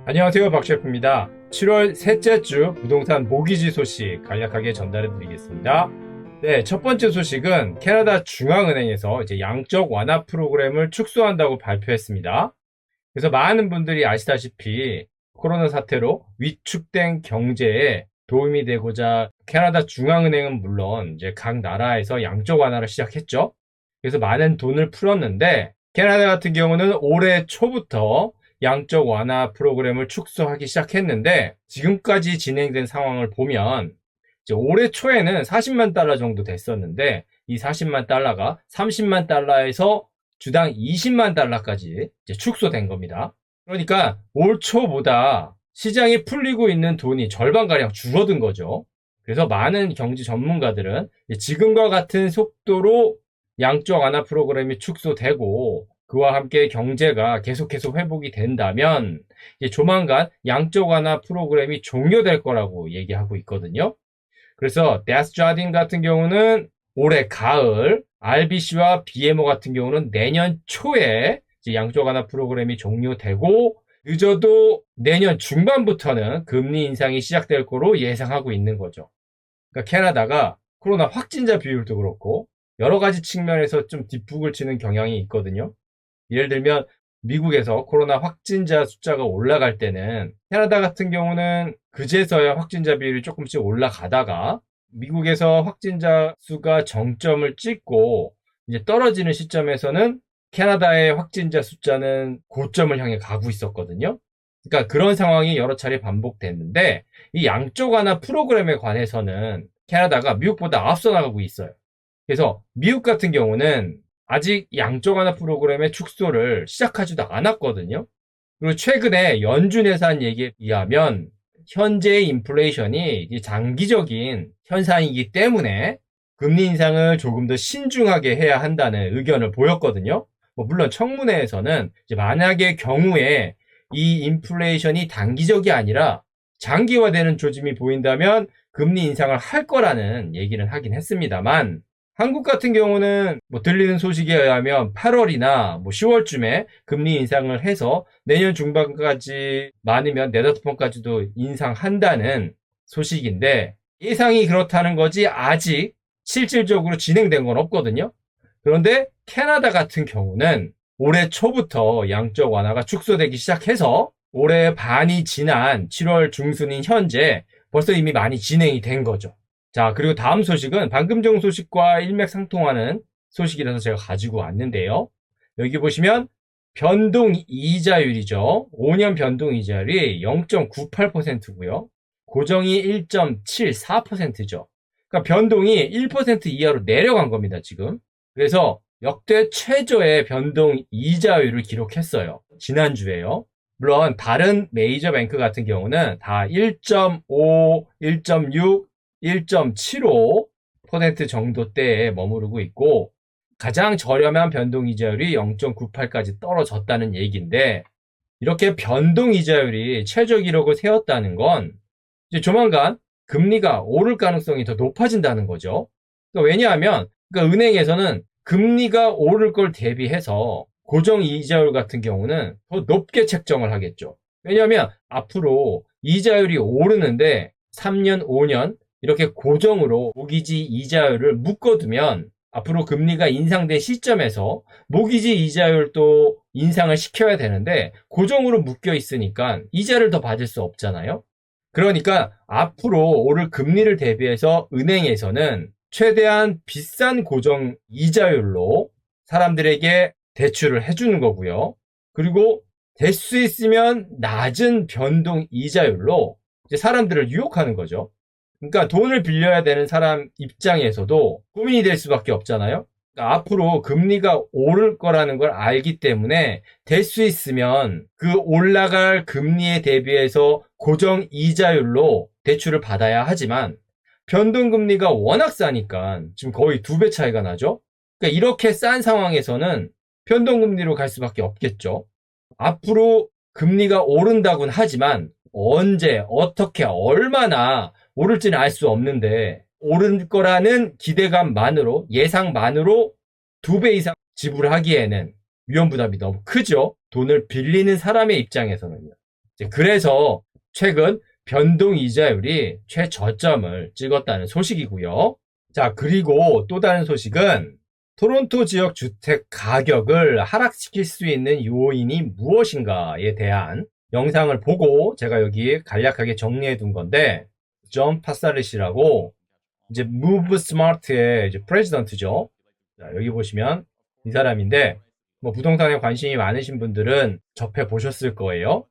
안녕하세요, 박 셰프입니다. 7월 셋째 주 부동산 모기지 소식 간략하게 전달해 드리겠습니다. 네, 첫 번째 소식은 캐나다 중앙은행에서 이제 양적 완화 프로그램을 축소한다고 발표했습니다. 그래서 많은 분들이 아시다시피 코로나 사태로 위축된 경제에 도움이 되고자 캐나다 중앙은행은 물론 이제 각 나라에서 양적 완화를 시작했죠. 그래서 많은 돈을 풀었는데 캐나다 같은 경우는 올해 초부터 양적 완화 프로그램을 축소하기 시작했는데 지금까지 진행된 상황을 보면 이제 올해 초에는 40만 달러 정도 됐었는데 이 40만 달러가 30만 달러에서 주당 20만 달러까지 이제 축소된 겁니다. 그러니까 올 초보다 시장이 풀리고 있는 돈이 절반가량 줄어든 거죠. 그래서 많은 경제 전문가들은 지금과 같은 속도로 양적 완화 프로그램이 축소되고 그와 함께 경제가 계속해서 회복이 된다면 이제 조만간 양적 완화 프로그램이 종료될 거라고 얘기하고 있거든요. 그래서 데스자딘 같은 경우는 올해 가을, RBC와 BMO 같은 경우는 내년 초에 이제 양적 완화 프로그램이 종료되고 늦어도 내년 중반부터는 금리 인상이 시작될 거로 예상하고 있는 거죠. 그러니까 캐나다가 코로나 확진자 비율도 그렇고 여러 가지 측면에서 좀 뒷북을 치는 경향이 있거든요. 예를 들면 미국에서 코로나 확진자 숫자가 올라갈 때는 캐나다 같은 경우는 그제서야 확진자 비율이 조금씩 올라가다가 미국에서 확진자 수가 정점을 찍고 이제 떨어지는 시점에서는 캐나다의 확진자 숫자는 고점을 향해 가고 있었거든요. 그러니까 그런 상황이 여러 차례 반복됐는데 이 양쪽 완화 프로그램에 관해서는 캐나다가 미국보다 앞서 나가고 있어요. 그래서 미국 같은 경우는 아직 양적 완화 프로그램의 축소를 시작하지도 않았거든요. 그리고 최근에 연준에서 한 얘기에 의하면 현재의 인플레이션이 장기적인 현상이기 때문에 금리 인상을 조금 더 신중하게 해야 한다는 의견을 보였거든요. 물론 청문회에서는 이제 만약의 경우에 이 인플레이션이 단기적이 아니라 장기화되는 조짐이 보인다면 금리 인상을 할 거라는 얘기를 하긴 했습니다만 한국 같은 경우는 들리는 소식에 의하면 8월이나 10월쯤에 금리 인상을 해서 내년 중반까지 많으면 네다섯 번까지도 인상한다는 소식인데 예상이 그렇다는 거지 아직 실질적으로 진행된 건 없거든요. 그런데 캐나다 같은 경우는 올해 초부터 양적 완화가 축소되기 시작해서 올해 반이 지난 7월 중순인 현재 벌써 이미 많이 진행이 된 거죠. 자, 그리고 다음 소식은 방금 전 소식과 일맥상통하는 소식이라서 제가 가지고 왔는데요. 여기 보시면 변동 이자율이죠. 5년 변동 이자율이 0.98%고요. 고정이 1.74%죠. 그러니까 변동이 1% 이하로 내려간 겁니다, 지금. 그래서 역대 최저의 변동 이자율을 기록했어요. 지난주에요. 물론 다른 메이저 뱅크 같은 경우는 다 1.5, 1.6, 1.75% 정도대에 머무르고 있고 가장 저렴한 변동이자율이 0.98까지 떨어졌다는 얘기인데 이렇게 변동이자율이 최저 기록을 세웠다는 건 이제 조만간 금리가 오를 가능성이 더 높아진다는 거죠. 그러니까 왜냐하면 은행에서는 금리가 오를 걸 대비해서 고정이자율 같은 경우는 더 높게 책정을 하겠죠. 왜냐하면 앞으로 이자율이 오르는데 3년, 5년 이렇게 고정으로 모기지 이자율을 묶어두면 앞으로 금리가 인상된 시점에서 모기지 이자율도 인상을 시켜야 되는데 고정으로 묶여 있으니까 이자를 더 받을 수 없잖아요. 그러니까 앞으로 오를 금리를 대비해서 은행에서는 최대한 비싼 고정 이자율로 사람들에게 대출을 해주는 거고요. 그리고 될 수 있으면 낮은 변동 이자율로 이제 사람들을 유혹하는 거죠. 그러니까 돈을 빌려야 되는 사람 입장에서도 고민이 될 수밖에 없잖아요. 그러니까 앞으로 금리가 오를 거라는 걸 알기 때문에 될 수 있으면 그 올라갈 금리에 대비해서 고정 이자율로 대출을 받아야 하지만 변동금리가 워낙 싸니까 지금 거의 2배 차이가 나죠. 그러니까 이렇게 싼 상황에서는 변동금리로 갈 수밖에 없겠죠. 앞으로 금리가 오른다고는 하지만 언제, 어떻게, 얼마나 오를지는 알 수 없는데 오를 거라는 기대감만으로, 예상만으로 2배 이상 지불하기에는 위험 부담이 너무 크죠. 돈을 빌리는 사람의 입장에서는요. 그래서 최근 변동 이자율이 최저점을 찍었다는 소식이고요. 자, 그리고 또 다른 소식은 토론토 지역 주택 가격을 하락시킬 수 있는 요인이 무엇인가에 대한 영상을 보고 제가 여기 간략하게 정리해 둔 건데, 존 파사리시라고 이제 무브 스마트의 이제 프레지던트죠. 자, 여기 보시면 이 사람인데, 뭐 부동산에 관심이 많으신 분들은 접해 보셨을 거예요.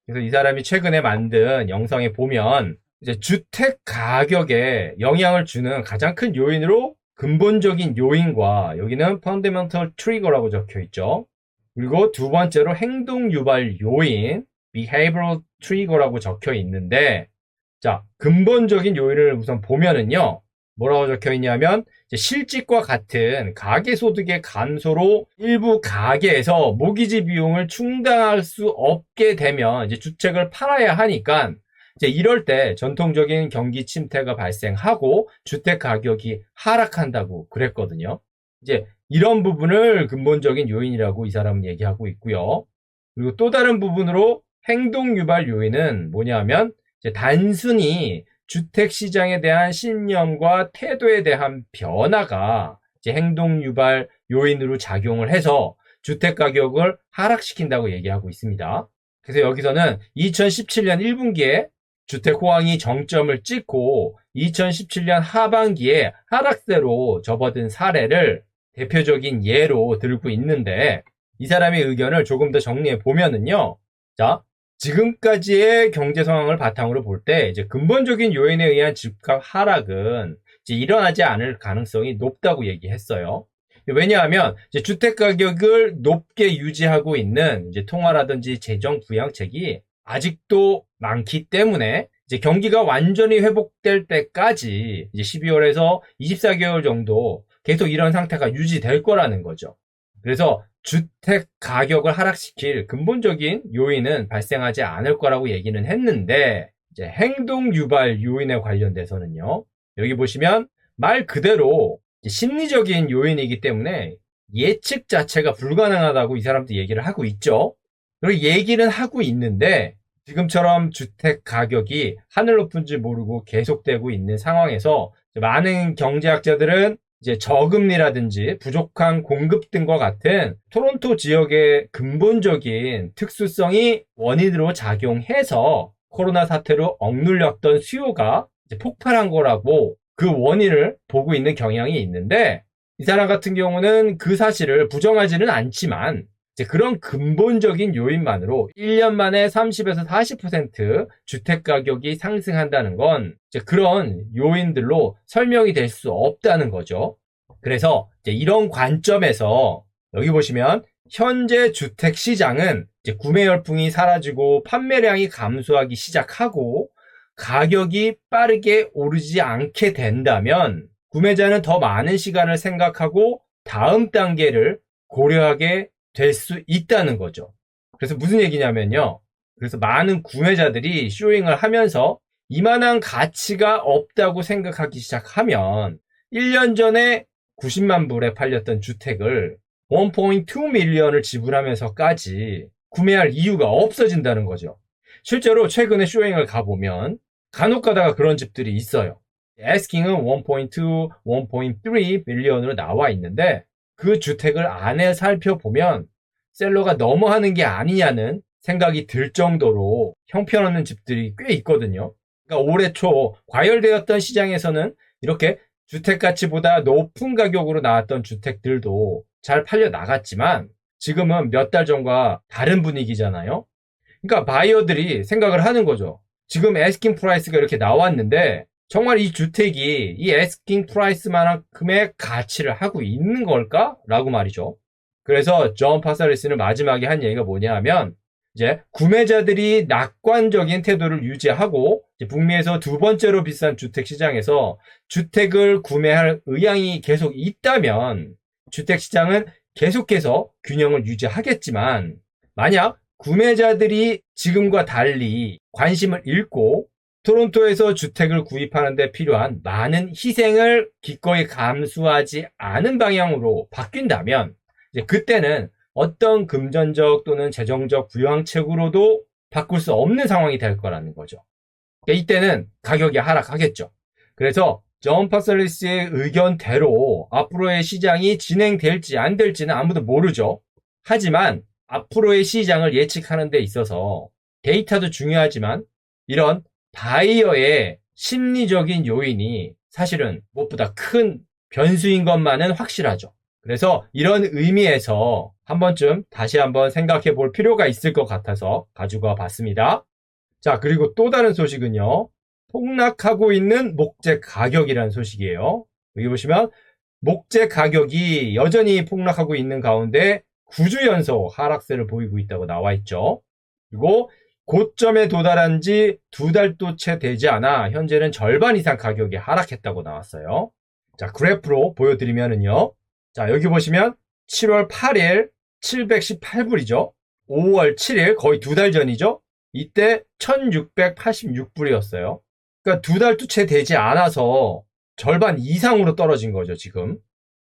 그래서 이 사람이 최근에 만든 영상에 보면 이제 주택 가격에 영향을 주는 가장 큰 요인으로 근본적인 요인과, 여기는 펀더멘털 트리거라고 적혀 있죠. 그리고 두 번째로 행동 유발 요인, behavioral trigger라고 적혀 있는데, 자, 근본적인 요인을 우선 보면은요, 뭐라고 적혀 있냐면, 실직과 같은 가계소득의 감소로 일부 가계에서 모기지 비용을 충당할 수 없게 되면 이제 주택을 팔아야 하니까, 이제 이럴 때 전통적인 경기 침체가 발생하고 주택 가격이 하락한다고 그랬거든요. 이제 이런 부분을 근본적인 요인이라고 이 사람은 얘기하고 있고요. 그리고 또 다른 부분으로 행동 유발 요인은 뭐냐면, 이제 단순히 주택 시장에 대한 신념과 태도에 대한 변화가 이제 행동 유발 요인으로 작용을 해서 주택 가격을 하락시킨다고 얘기하고 있습니다. 그래서 여기서는 2017년 1분기에 주택 호황이 정점을 찍고 2017년 하반기에 하락세로 접어든 사례를 대표적인 예로 들고 있는데, 이 사람의 의견을 조금 더 정리해 보면은요. 자, 지금까지의 경제 상황을 바탕으로 볼 때 이제 근본적인 요인에 의한 집값 하락은 이제 일어나지 않을 가능성이 높다고 얘기했어요. 왜냐하면 이제 주택 가격을 높게 유지하고 있는 이제 통화라든지 재정 부양책이 아직도 많기 때문에 이제 경기가 완전히 회복될 때까지 이제 12월에서 24개월 정도 계속 이런 상태가 유지될 거라는 거죠. 그래서 주택 가격을 하락시킬 근본적인 요인은 발생하지 않을 거라고 얘기는 했는데, 이제 행동 유발 요인에 관련돼서는요, 여기 보시면 말 그대로 심리적인 요인이기 때문에 예측 자체가 불가능하다고 이 사람도 얘기를 하고 있죠. 그리고 얘기는 하고 있는데, 지금처럼 주택 가격이 하늘 높은지 모르고 계속되고 있는 상황에서 많은 경제학자들은 이제 저금리라든지 부족한 공급 등과 같은 토론토 지역의 근본적인 특수성이 원인으로 작용해서 코로나 사태로 억눌렸던 수요가 이제 폭발한 거라고 그 원인을 보고 있는 경향이 있는데, 이 사람 같은 경우는 그 사실을 부정하지는 않지만 이제 그런 근본적인 요인만으로 1년 만에 30에서 40% 주택 가격이 상승한다는 건 이제 그런 요인들로 설명이 될 수 없다는 거죠. 그래서 이제 이런 관점에서 여기 보시면 현재 주택 시장은 이제 구매 열풍이 사라지고 판매량이 감소하기 시작하고 가격이 빠르게 오르지 않게 된다면 구매자는 더 많은 시간을 생각하고 다음 단계를 고려하게 될 수 있다는 거죠. 그래서 무슨 얘기냐면요. 그래서 많은 구매자들이 쇼잉을 하면서 이만한 가치가 없다고 생각하기 시작하면 1년 전에 90만 불에 팔렸던 주택을 1.2 밀리언을 지불하면서까지 구매할 이유가 없어진다는 거죠. 실제로 최근에 쇼잉을 가보면 간혹 가다가 그런 집들이 있어요. 애스킹은 1.2, 1.3 밀리언으로 나와 있는데 그 주택을 안에 살펴보면 셀러가 너무하는 게 아니냐는 생각이 들 정도로 형편없는 집들이 꽤 있거든요. 그러니까 올해 초 과열되었던 시장에서는 이렇게 주택 가치보다 높은 가격으로 나왔던 주택들도 잘 팔려 나갔지만 지금은 몇 달 전과 다른 분위기잖아요. 그러니까 바이어들이 생각을 하는 거죠. 지금 애스킹 프라이스가 이렇게 나왔는데 정말 이 주택이 이 애스킹 프라이스만큼의 가치를 하고 있는 걸까? 라고 말이죠. 그래서 존 파사리스는 마지막에 한 얘기가 뭐냐 하면 이제 구매자들이 낙관적인 태도를 유지하고 북미에서 두 번째로 비싼 주택 시장에서 주택을 구매할 의향이 계속 있다면 주택 시장은 계속해서 균형을 유지하겠지만, 만약 구매자들이 지금과 달리 관심을 잃고 토론토에서 주택을 구입하는 데 필요한 많은 희생을 기꺼이 감수하지 않은 방향으로 바뀐다면 이제 그때는 어떤 금전적 또는 재정적 부양책으로도 바꿀 수 없는 상황이 될 거라는 거죠. 그러니까 이때는 가격이 하락하겠죠. 그래서 존 파설리스의 의견대로 앞으로의 시장이 진행될지 안 될지는 아무도 모르죠. 하지만 앞으로의 시장을 예측하는 데 있어서 데이터도 중요하지만 이런 바이어의 심리적인 요인이 사실은 무엇보다 큰 변수인 것만은 확실하죠. 그래서 이런 의미에서 한 번쯤 다시 한번 생각해 볼 필요가 있을 것 같아서 가지고 와 봤습니다. 자, 그리고 또 다른 소식은요. 폭락하고 있는 목재 가격이라는 소식이에요. 여기 보시면 목재 가격이 여전히 폭락하고 있는 가운데 9주 연속 하락세를 보이고 있다고 나와 있죠. 그리고 고점에 도달한 지 2달도 채 되지 않아 현재는 절반 이상 가격이 하락했다고 나왔어요. 자, 그래프로 보여드리면은요. 자, 여기 보시면 7월 8일 718불이죠. 5월 7일 거의 2달 전이죠. 이때 1686불이었어요. 그러니까 2달도 채 되지 않아서 절반 이상으로 떨어진 거죠, 지금.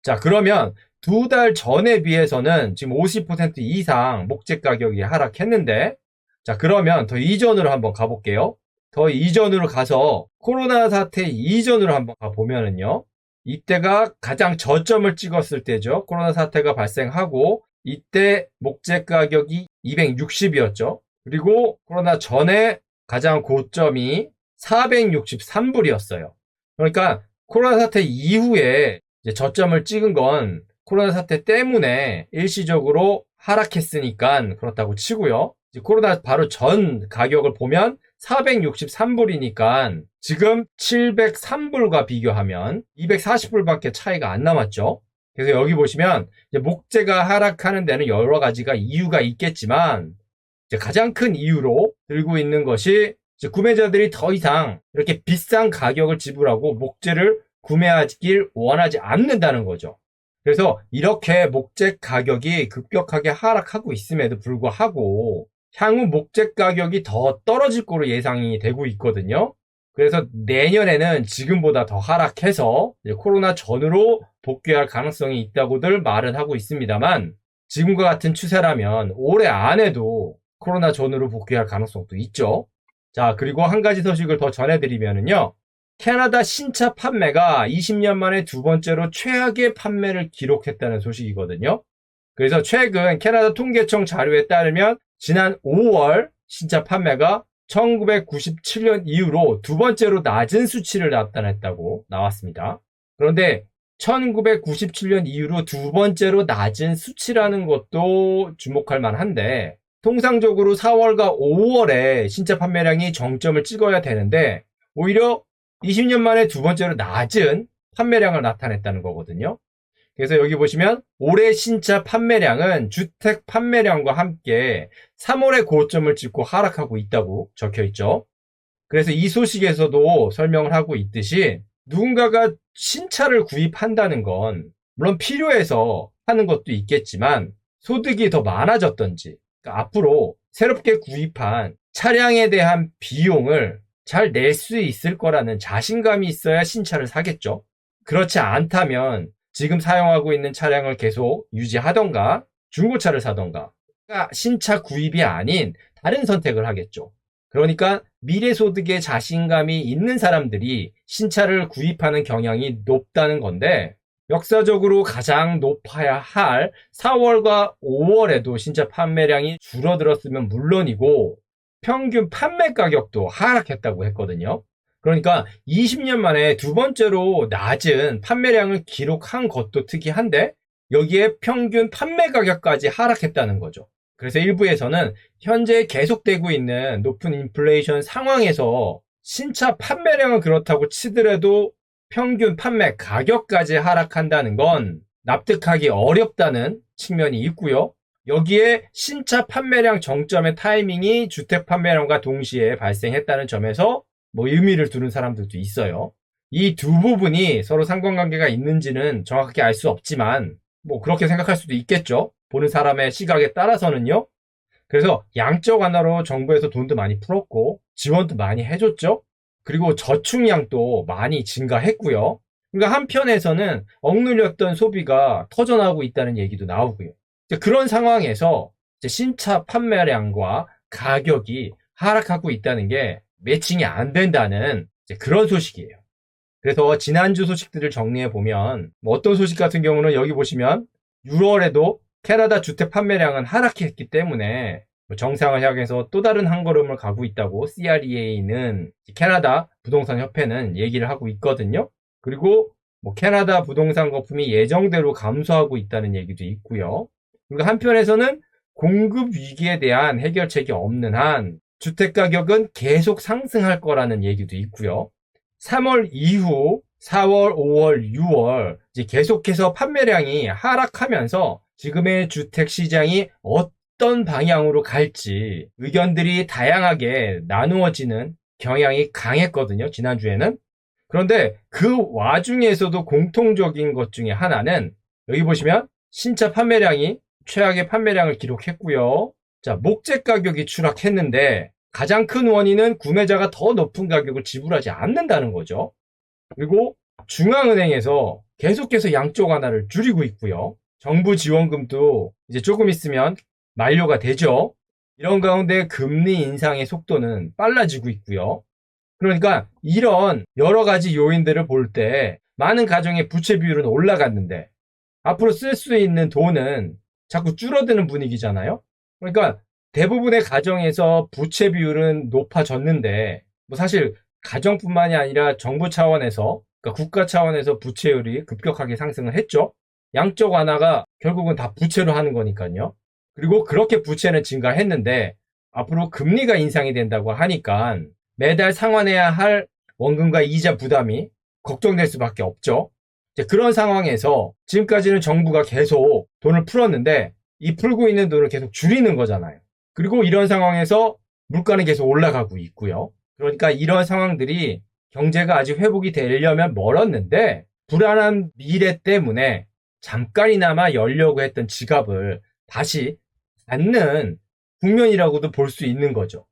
자, 그러면 2달 전에 비해서는 지금 50% 이상 목재 가격이 하락했는데, 자, 그러면 더 이전으로 한번 가볼게요. 더 이전으로 가서 코로나 사태 이전으로 한번 가보면은요. 이때가 가장 저점을 찍었을 때죠. 코로나 사태가 발생하고 이때 목재 가격이 260이었죠. 그리고 코로나 전에 가장 고점이 463불이었어요. 그러니까 코로나 사태 이후에 이제 저점을 찍은 건 코로나 사태 때문에 일시적으로 하락했으니까 그렇다고 치고요. 코로나 바로 전 가격을 보면 463불이니까 지금 703불과 비교하면 240불밖에 차이가 안 남았죠. 그래서 여기 보시면 이제 목재가 하락하는 데는 여러 가지가 이유가 있겠지만 이제 가장 큰 이유로 들고 있는 것이 이제 구매자들이 더 이상 이렇게 비싼 가격을 지불하고 목재를 구매하길 원하지 않는다는 거죠. 그래서 이렇게 목재 가격이 급격하게 하락하고 있음에도 불구하고 향후 목재 가격이 더 떨어질 거로 예상이 되고 있거든요. 그래서 내년에는 지금보다 더 하락해서 코로나 전으로 복귀할 가능성이 있다고들 말은 하고 있습니다만 지금과 같은 추세라면 올해 안에도 코로나 전으로 복귀할 가능성도 있죠. 자, 그리고 한 가지 소식을 더 전해드리면은요. 캐나다 신차 판매가 20년 만에 두 번째로 최악의 판매를 기록했다는 소식이거든요. 그래서 최근 캐나다 통계청 자료에 따르면 지난 5월 신차 판매가 1997년 이후로 두 번째로 낮은 수치를 나타냈다고 나왔습니다. 그런데 1997년 이후로 두 번째로 낮은 수치라는 것도 주목할 만한데 통상적으로 4월과 5월에 신차 판매량이 정점을 찍어야 되는데 오히려 20년 만에 두 번째로 낮은 판매량을 나타냈다는 거거든요. 그래서 여기 보시면 올해 신차 판매량은 주택 판매량과 함께 3월에 고점을 찍고 하락하고 있다고 적혀 있죠. 그래서 이 소식에서도 설명을 하고 있듯이 누군가가 신차를 구입한다는 건 물론 필요해서 하는 것도 있겠지만 소득이 더 많아졌던지 그러니까 앞으로 새롭게 구입한 차량에 대한 비용을 잘 낼 수 있을 거라는 자신감이 있어야 신차를 사겠죠. 그렇지 않다면 지금 사용하고 있는 차량을 계속 유지하던가 중고차를 사던가 신차 구입이 아닌 다른 선택을 하겠죠. 그러니까 미래 소득에 자신감이 있는 사람들이 신차를 구입하는 경향이 높다는 건데 역사적으로 가장 높아야 할 4월과 5월에도 신차 판매량이 줄어들었으면 물론이고 평균 판매 가격도 하락했다고 했거든요. 그러니까 20년 만에 두 번째로 낮은 판매량을 기록한 것도 특이한데 여기에 평균 판매 가격까지 하락했다는 거죠. 그래서 일부에서는 현재 계속되고 있는 높은 인플레이션 상황에서 신차 판매량은 그렇다고 치더라도 평균 판매 가격까지 하락한다는 건 납득하기 어렵다는 측면이 있고요. 여기에 신차 판매량 정점의 타이밍이 주택 판매량과 동시에 발생했다는 점에서 의미를 두는 사람들도 있어요. 이 두 부분이 서로 상관관계가 있는지는 정확하게 알 수 없지만 그렇게 생각할 수도 있겠죠. 보는 사람의 시각에 따라서는요. 그래서 양적 완화로 정부에서 돈도 많이 풀었고 지원도 많이 해줬죠. 그리고 저축량도 많이 증가했고요. 그러니까 한편에서는 억눌렸던 소비가 터져나오고 있다는 얘기도 나오고요. 그런 상황에서 신차 판매량과 가격이 하락하고 있다는 게 매칭이 안 된다는 그런 소식이에요. 그래서 지난주 소식들을 정리해 보면 어떤 소식 같은 경우는 여기 보시면 6월에도 캐나다 주택 판매량은 하락했기 때문에 정상을 향해서 또 다른 한 걸음을 가고 있다고 CREA는 캐나다 부동산 협회는 얘기를 하고 있거든요. 그리고 캐나다 부동산 거품이 예정대로 감소하고 있다는 얘기도 있고요. 그리고 한편에서는 공급 위기에 대한 해결책이 없는 한 주택 가격은 계속 상승할 거라는 얘기도 있고요. 3월 이후 4월, 5월, 6월 이제 계속해서 판매량이 하락하면서 지금의 주택 시장이 어떤 방향으로 갈지 의견들이 다양하게 나누어지는 경향이 강했거든요. 지난주에는. 그런데 그 와중에서도 공통적인 것 중에 하나는 여기 보시면 신차 판매량이 최악의 판매량을 기록했고요. 자, 목재 가격이 추락했는데 가장 큰 원인은 구매자가 더 높은 가격을 지불하지 않는다는 거죠. 그리고 중앙은행에서 계속해서 양쪽 완화를 줄이고 있고요. 정부 지원금도 이제 조금 있으면 만료가 되죠. 이런 가운데 금리 인상의 속도는 빨라지고 있고요. 그러니까 이런 여러 가지 요인들을 볼 때 많은 가정의 부채 비율은 올라갔는데 앞으로 쓸 수 있는 돈은 자꾸 줄어드는 분위기잖아요. 그러니까 대부분의 가정에서 부채 비율은 높아졌는데 사실 가정뿐만이 아니라 정부 차원에서 그러니까 국가 차원에서 부채율이 급격하게 상승을 했죠. 양적 완화가 결국은 다 부채로 하는 거니까요. 그리고 그렇게 부채는 증가했는데 앞으로 금리가 인상이 된다고 하니까 매달 상환해야 할 원금과 이자 부담이 걱정될 수밖에 없죠. 그런 상황에서 지금까지는 정부가 계속 돈을 풀었는데 이 풀고 있는 돈을 계속 줄이는 거잖아요. 그리고 이런 상황에서 물가는 계속 올라가고 있고요. 그러니까 이런 상황들이 경제가 아직 회복이 되려면 멀었는데 불안한 미래 때문에 잠깐이나마 열려고 했던 지갑을 다시 닫는 국면이라고도 볼 수 있는 거죠.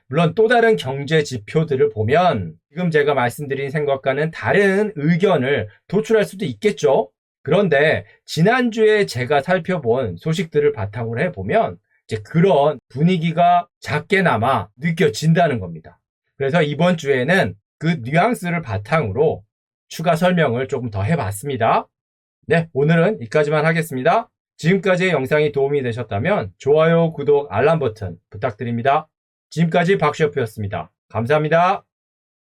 물론 또 다른 경제 지표들을 보면 지금 제가 말씀드린 생각과는 다른 의견을 도출할 수도 있겠죠. 그런데 지난주에 제가 살펴본 소식들을 바탕으로 해보면 이제 그런 분위기가 작게나마 느껴진다는 겁니다. 그래서 이번 주에는 그 뉘앙스를 바탕으로 추가 설명을 조금 더 해봤습니다. 네, 오늘은 여기까지만 하겠습니다. 지금까지의 영상이 도움이 되셨다면 좋아요, 구독, 알람 버튼 부탁드립니다. 지금까지 박시어프였습니다. 감사합니다.